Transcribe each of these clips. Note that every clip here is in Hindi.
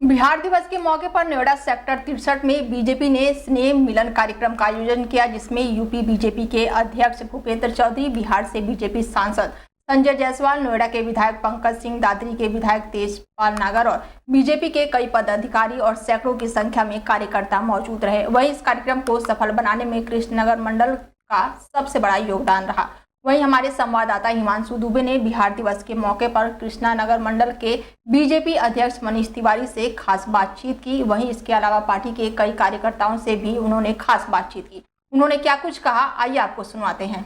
बिहार दिवस के मौके पर नोएडा सेक्टर 63 में बीजेपी ने स्नेह मिलन कार्यक्रम का आयोजन किया, जिसमें यूपी बीजेपी के अध्यक्ष भूपेंद्र चौधरी, बिहार से बीजेपी सांसद संजय जायसवाल, नोएडा के विधायक पंकज सिंह, दादरी के विधायक तेजपाल नागर और बीजेपी के कई पदाधिकारी और सैकड़ों की संख्या में कार्यकर्ता मौजूद रहे। वहीं इस कार्यक्रम को सफल बनाने में कृष्णनगर मंडल का सबसे बड़ा योगदान रहा। वहीं हमारे संवाददाता हिमांशु दुबे ने बिहार दिवस के मौके पर कृष्णानगर मंडल के बीजेपी अध्यक्ष मनीष तिवारी से खास बातचीत की। वहीं इसके अलावा पार्टी के कई कार्यकर्ताओं से भी उन्होंने खास बातचीत की। उन्होंने क्या कुछ कहा, आइए आपको सुनवाते हैं।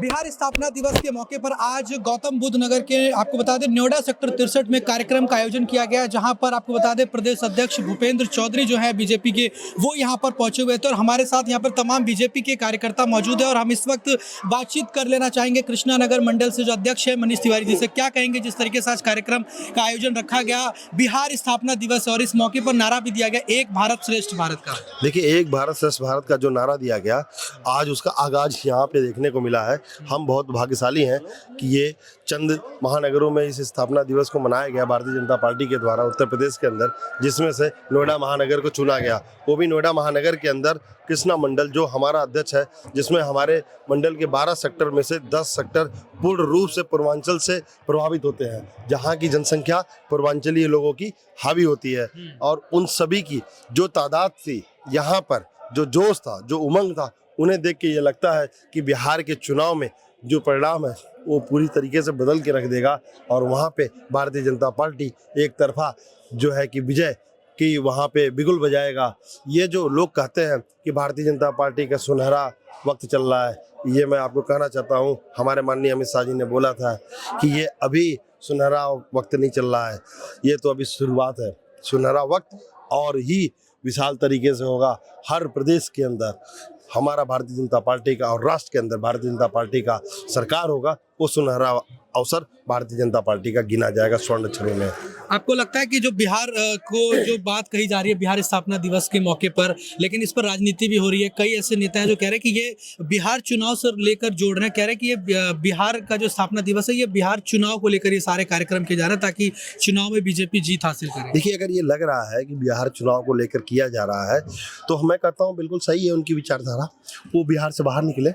बिहार स्थापना दिवस के मौके पर आज गौतम बुद्ध नगर के आपको बता दें नोएडा सेक्टर 63 में कार्यक्रम का आयोजन किया गया, जहां पर आपको बता दें प्रदेश अध्यक्ष भूपेंद्र चौधरी जो है बीजेपी के, वो यहां पर पहुंचे हुए थे और हमारे साथ यहां पर तमाम बीजेपी के कार्यकर्ता मौजूद है। और हम इस वक्त बातचीत कर लेना चाहेंगे कृष्णानगर मंडल से जो अध्यक्ष है मनीष तिवारी जी से। क्या कहेंगे जिस तरीके से आज कार्यक्रम का आयोजन रखा गया, बिहार स्थापना दिवस, और इस मौके पर नारा भी दिया गया एक भारत श्रेष्ठ भारत का। देखिए, एक भारत श्रेष्ठ भारत का जो नारा दिया गया, आज उसका आगाज यहाँ पे देखने को मिला है। हम बहुत भाग्यशाली हैं कि ये चंद महानगरों में इस स्थापना दिवस को मनाया गया भारतीय जनता पार्टी के द्वारा उत्तर प्रदेश के अंदर, जिसमें से नोएडा महानगर को चुना गया। वो भी नोएडा महानगर के अंदर कृष्णा मंडल जो हमारा अध्यक्ष है, जिसमें हमारे मंडल के 12 सेक्टर में से 10 सेक्टर पूर्ण रूप से पूर्वांचल से प्रभावित होते हैं, जहाँ की जनसंख्या पूर्वांचलीय लोगों की हावी होती है। और उन सभी की जो तादाद थी यहाँ पर, जो जोश था, जो उमंग था, उन्हें देख के ये लगता है कि बिहार के चुनाव में जो परिणाम है वो पूरी तरीके से बदल के रख देगा और वहाँ पे भारतीय जनता पार्टी एक तरफा जो है कि विजय की वहाँ पे बिगुल बजाएगा। ये जो लोग कहते हैं कि भारतीय जनता पार्टी का सुनहरा वक्त चल रहा है, ये मैं आपको कहना चाहता हूँ, हमारे माननीय अमित शाह जी ने बोला था कि ये अभी सुनहरा वक्त नहीं चल रहा है, ये तो अभी शुरुआत है। सुनहरा वक्त और ही विशाल तरीके से होगा हर प्रदेश के अंदर। हमारा भारतीय जनता पार्टी का और राष्ट्र के अंदर भारतीय जनता पार्टी का सरकार होगा, वो सुनहरा अवसर भारतीय जनता पार्टी का गिना जाएगा स्वर्ण अक्षरों में। आपको लगता है कि जो बिहार को जो बात कही जा रही है बिहार स्थापना दिवस के मौके पर, लेकिन इस पर राजनीति भी हो रही है, कई ऐसे नेता हैं जो कह रहे हैं कि ये बिहार चुनाव से लेकर जोड़ रहे हैं, कह रहे हैं कि ये बिहार का जो स्थापना दिवस है ये बिहार चुनाव को लेकर ये सारे कार्यक्रम किए जा रहे हैं ताकि चुनाव में बीजेपी जीत हासिल करे। देखिए, अगर ये लग रहा है कि बिहार चुनाव को लेकर किया जा रहा है तो मैं कहता हूँ बिल्कुल सही है उनकी विचारधारा। वो बिहार से बाहर निकले,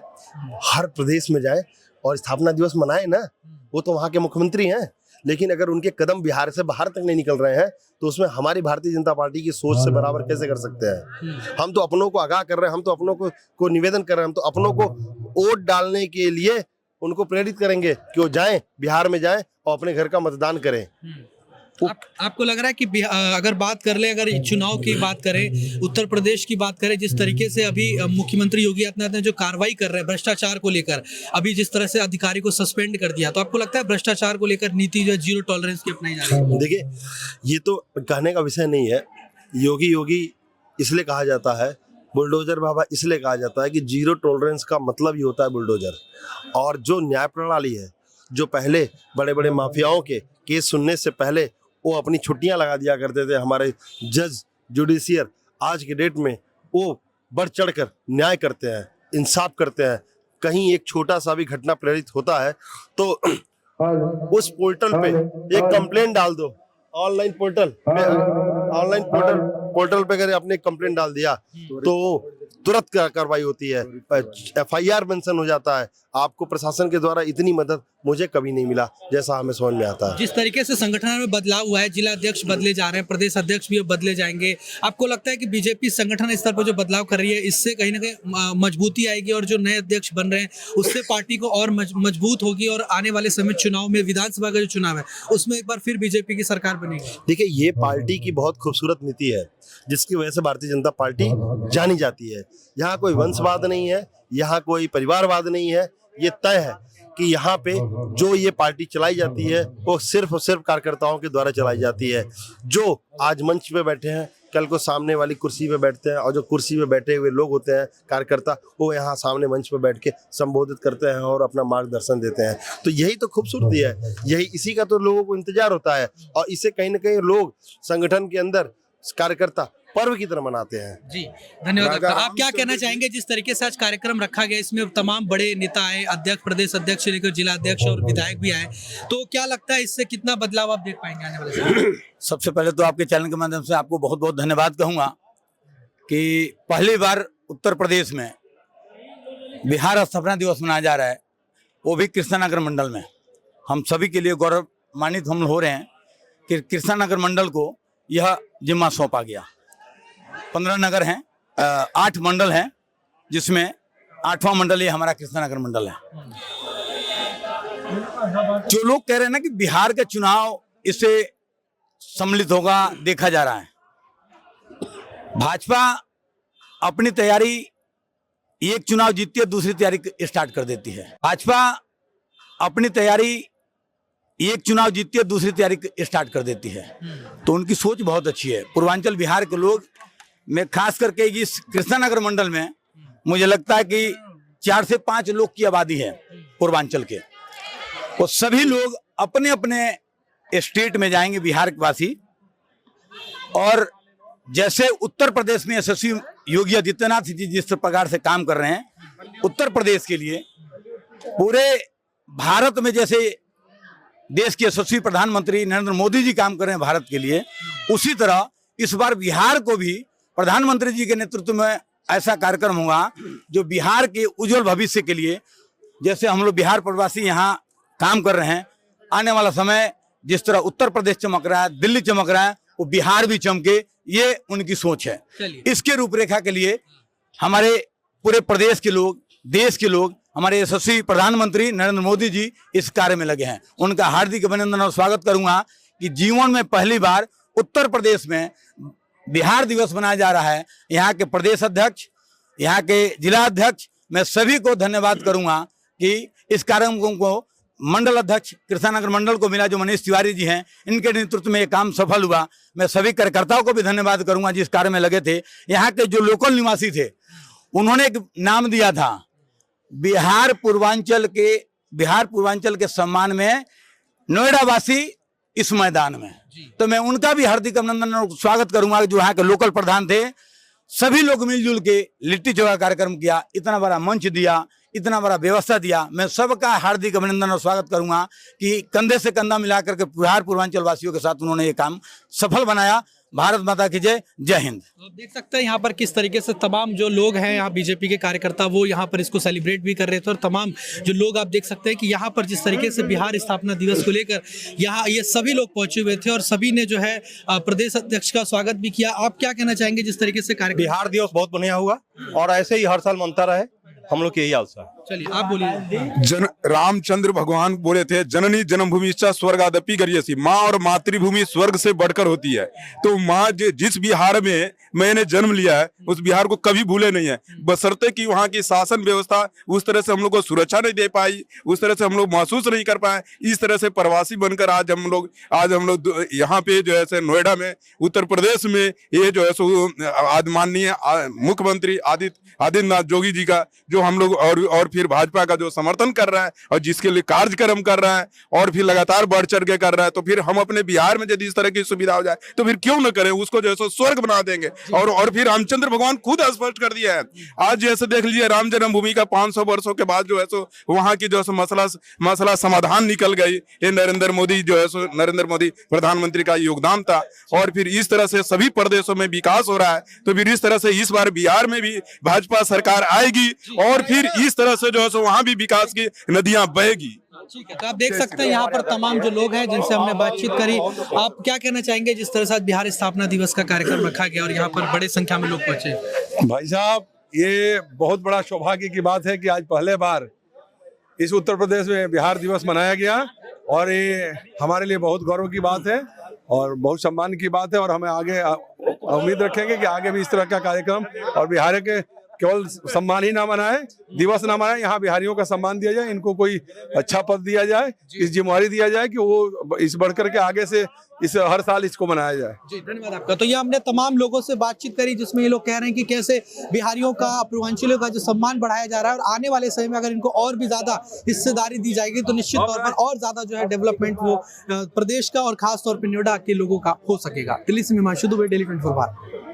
हर प्रदेश में जाए और स्थापना दिवस मनाए ना। वो तो वहाँ के मुख्यमंत्री हैं, लेकिन अगर उनके कदम बिहार से बाहर तक नहीं निकल रहे हैं तो उसमें हमारी भारतीय जनता पार्टी की सोच से बराबर कैसे कर सकते हैं। हम तो अपनों को आगाह कर रहे हैं, हम तो अपनों को निवेदन कर रहे हैं, हम तो अपनों को वोट डालने के लिए उनको प्रेरित करेंगे कि वो जाएं, बिहार में जाएं और अपने घर का मतदान करें। आपको लग रहा है कि अगर बात कर ले, अगर चुनाव की बात करें, उत्तर प्रदेश की बात करें, जिस तरीके से अभी मुख्यमंत्री योगी आदित्यनाथ ने जो कार्रवाई कर रहे हैं भ्रष्टाचार को लेकर, अभी जिस तरह से अधिकारी को सस्पेंड कर दिया, तो आपको लगता है भ्रष्टाचार को लेकर नीति जो जीरो टॉलरेंस की अपनाई जा रही है? देखिए, ये तो कहने का विषय नहीं है। योगी इसलिए कहा जाता है, बुलडोजर बाबा इसलिए कहा जाता है कि जीरो टॉलरेंस का मतलब ही होता है बुलडोजर। और जो न्याय प्रणाली है, जो पहले बड़े बड़े माफियाओं के केस सुनने से पहले वो अपनी छुट्टियां लगा दिया करते थे, हमारे जज जुडिशियर आज के डेट में वो बढ़ चढ़कर न्याय करते हैं, इंसाफ करते हैं। कहीं एक छोटा सा भी घटना प्रेरित होता है तो उस पोर्टल पे एक कंप्लेंट डाल दो। ऑनलाइन पोर्टल पे अगर आपने कंप्लेंट डाल दिया तो तुरंत कार्रवाई होती है, FIR मेंशन हो जाता है। आपको प्रशासन के द्वारा इतनी मदद मुझे कभी नहीं मिला जैसा हमें समझ में आता है। जिस तरीके से संगठन में बदलाव हुआ है, जिला अध्यक्ष बदले जा रहे हैं, प्रदेश अध्यक्ष भी बदले जाएंगे, आपको लगता है कि बीजेपी संगठन स्तर पर जो बदलाव कर रही है इससे कहीं ना कहीं मजबूती आएगी और जो नए अध्यक्ष बन रहे हैं उससे पार्टी को और मजबूत होगी और आने वाले समय चुनाव में, विधानसभा का जो चुनाव है उसमें एक बार फिर बीजेपी की सरकार बनेगी? देखिए, ये पार्टी की बहुत खूबसूरत नीति है जिसकी वजह से भारतीय जनता पार्टी जानी जाती है। यहाँ कोई वंशवाद नहीं है, यहाँ कोई परिवारवाद नहीं है। ये तय है कि यहाँ पे जो ये पार्टी चलाई जाती है वो सिर्फ और सिर्फ कार्यकर्ताओं के द्वारा चलाई जाती है। जो आज मंच पे बैठे हैं, कल को सामने वाली कुर्सी पे बैठते हैं, और जो कुर्सी पे बैठे हुए लोग होते हैं कार्यकर्ता, वो यहाँ सामने मंच पे बैठ के संबोधित करते हैं और अपना मार्गदर्शन देते हैं। तो यही तो खूबसूरती है, यही इसी का तो लोगों को इंतजार होता है। और इसे कहीं ना कहीं लोग संगठन के अंदर कार्यकर्ता पर्व की तरह मनाते हैं। जी धन्यवाद राजा आपका। आप क्या रामचंद्र कहना चाहेंगे जिस तरीके से आज कार्यक्रम रखा गया, इसमें तमाम बड़े नेता आए, अध्यक्ष, प्रदेश अध्यक्ष से लेकर जिला अध्यक्ष और विधायक भी आए, तो क्या लगता है इससे कितना बदलाव आप देख पाएंगे आने वाले समय में? सबसे पहले तो आपके चैनल के माध्यम से आपको बहुत बहुत धन्यवाद कहूँगा कि पहली बार उत्तर प्रदेश में बिहार स्थापना दिवस मनाया जा रहा है, वो भी कृष्णानगर मंडल में। हम सभी के लिए गौरवान्वित हम हो रहे हैं कि कृष्णानगर मंडल को यह जिम्मा सौंपा गया। 15 नगर हैं, 8 मंडल हैं, जिसमें 8वां मंडल ये हमारा कृष्णानगर मंडल है। जो लोग कह रहे हैं ना कि बिहार का चुनाव इससे सम्मिलित होगा, देखा जा रहा है। भाजपा अपनी तैयारी, एक चुनाव जीतती है दूसरी तैयारी स्टार्ट कर देती है। भाजपा अपनी तैयारी, एक चुनाव जीतती है दूसरी तैयारी स्टार्ट कर देती है। तो उनकी सोच बहुत अच्छी है। पूर्वांचल बिहार के लोग, मैं खास करके इस कृष्णानगर मंडल में मुझे लगता है कि 4 से 5 लोग की आबादी है पूर्वांचल के। वो सभी लोग अपने अपने स्टेट में जाएंगे, बिहार के वासी। और जैसे उत्तर प्रदेश में यशस्वी योगी आदित्यनाथ जी जिस प्रकार से काम कर रहे हैं उत्तर प्रदेश के लिए, पूरे भारत में जैसे देश के यशस्वी प्रधानमंत्री नरेंद्र मोदी जी काम कर रहे हैं भारत के लिए, उसी तरह इस बार बिहार को भी प्रधानमंत्री जी के नेतृत्व में ऐसा कार्यक्रम होगा जो बिहार के उज्जवल भविष्य के लिए, जैसे हम लोग बिहार प्रवासी यहाँ काम कर रहे हैं, आने वाला समय जिस तरह उत्तर प्रदेश चमक रहा है, दिल्ली चमक रहा है, वो बिहार भी चमके, ये उनकी सोच है। इसके रूपरेखा के लिए हमारे पूरे प्रदेश के लोग, देश के लोग, हमारे यशस्वी प्रधानमंत्री नरेंद्र मोदी जी इस कार्य में लगे हैं। उनका हार्दिक अभिनंदन और स्वागत करूंगा कि जीवन में पहली बार उत्तर प्रदेश में बिहार दिवस मनाया जा रहा है। यहाँ के प्रदेश अध्यक्ष, यहाँ के जिला अध्यक्ष, मैं सभी को धन्यवाद करूंगा कि इस कार्यक्रम को मंडल अध्यक्ष कृष्णानगर मंडल को मिला, जो मनीष तिवारी जी हैं, इनके नेतृत्व में ये काम सफल हुआ। मैं सभी कार्यकर्ताओं को भी धन्यवाद करूंगा जिस कार्य में लगे थे। यहाँ के जो लोकल निवासी थे, उन्होंने एक नाम दिया था बिहार पूर्वांचल के सम्मान में नोएडा वासी इस मैदान में। तो मैं उनका भी हार्दिक अभिनंदन और स्वागत करूंगा जो यहाँ के लोकल प्रधान थे। सभी लोग मिलजुल के लिट्टी चोखा कार्यक्रम किया, इतना बड़ा मंच दिया, इतना बड़ा व्यवस्था दिया। मैं सबका हार्दिक अभिनंदन और स्वागत करूंगा कि कंधे से कंधा मिलाकर के बिहार पूर्वांचल वासियों के साथ उन्होंने ये काम सफल बनाया। भारत माता की जय, जय हिंद। तो देख सकते हैं यहाँ पर किस तरीके से तमाम जो लोग हैं यहाँ बीजेपी के कार्यकर्ता, वो यहाँ पर इसको सेलिब्रेट भी कर रहे थे। और तमाम जो लोग आप देख सकते हैं कि यहाँ पर जिस तरीके से बिहार स्थापना दिवस को लेकर यहाँ ये सभी लोग पहुंचे हुए थे और सभी ने जो है प्रदेश अध्यक्ष का स्वागत भी किया। आप क्या कहना चाहेंगे जिस तरीके से कार्यक्रम? बिहार दिवस बहुत बढ़िया हुआ और ऐसे ही हर साल मनता रहे, हम लोग की यही आशा है। चलिए आप बोलिए। रामचंद्र भगवान बोले थे, जननी जन्मभूमि स्वर्गादपि गरियसी, माँ और मातृभूमि स्वर्ग से बढ़कर होती है। तो माँ जिस बिहार में मैंने जन्म लिया है उस बिहार को कभी भूले नहीं है, बशर्ते कि वहाँ की शासन व्यवस्था उस तरह से हम लोग को सुरक्षा नहीं दे पाई, उस तरह से हम लोग महसूस नहीं कर पाए। इस तरह से प्रवासी बनकर आज हम लोग यहाँ पे जो है नोएडा में, उत्तर प्रदेश में, ये जो है सो माननीय मुख्यमंत्री आदित्यनाथ जोगी जी का जो हम लोग और फिर भाजपा का जो समर्थन कर रहा है और जिसके लिए कार्यक्रम कर रहा है और फिर लगातार बढ़ चढ़ के कर रहा है, तो फिर हम अपने बिहार में यदि इस तरह की सुविधा हो जाए तो फिर क्यों न करें, उसको जो है स्वर्ग बना देंगे। और फिर रामचंद्र भगवान खुद स्पष्ट कर दिया है। आज जैसे देख लीजिए राम जन्मभूमि का 500 वर्षों के बाद जो है सो वहां की जो है मसला समाधान निकल गई। ये नरेंद्र मोदी जो है सो नरेंद्र मोदी प्रधानमंत्री का योगदान था और फिर इस तरह से सभी प्रदेशों में विकास हो रहा है। तो फिर इस तरह से इस बार बिहार में भी भाजपा सरकार आएगी और फिर इस तरह से जो है सो वहां भी विकास की नदियां बहेगी। ठीक है, तो आप देख सकते हैं यहाँ पर तमाम जो लोग हैं जिनसे हमने बातचीत करी। आप क्या कहना चाहेंगे जिस तरह से बिहार स्थापना दिवस का कार्यक्रम रखा गया और यहाँ पर बड़े संख्या में लोग पहुंचे? भाई साहब, ये बहुत बड़ा सौभाग्य की बात है कि आज पहले बार इस उत्तर प्रदेश में बिहार दिवस मनाया गया और ये हमारे लिए बहुत गौरव की बात है और बहुत सम्मान की बात है। और हमें आगे उम्मीद रखेंगे कि आगे भी इस तरह का कार्यक्रम और बिहार के केवल सम्मान ही ना मनाए, दिवस ना मनाए, यहाँ बिहारियों का सम्मान दिया जाए, इनको कोई अच्छा पद दिया जाए, इस जिम्मेवारी दिया जाए कि वो इस बढ़कर के आगे से इस हर साल इसको मनाया जाए। जी धन्यवाद आपका। तो ये हमने तमाम लोगों से बातचीत करी जिसमें ये लोग कह रहे हैं कि कैसे बिहारियों का, पूर्वांचलियों का जो सम्मान बढ़ाया जा रहा है और आने वाले समय में अगर इनको और भी ज्यादा हिस्सेदारी दी जाएगी तो निश्चित तौर पर और ज्यादा जो है डेवलपमेंट वो प्रदेश का और खास तौर पर नोएडा के लोगों का हो सकेगा। दिल्ली से मैं हिमांशु दुबे, डेली 24 भारत।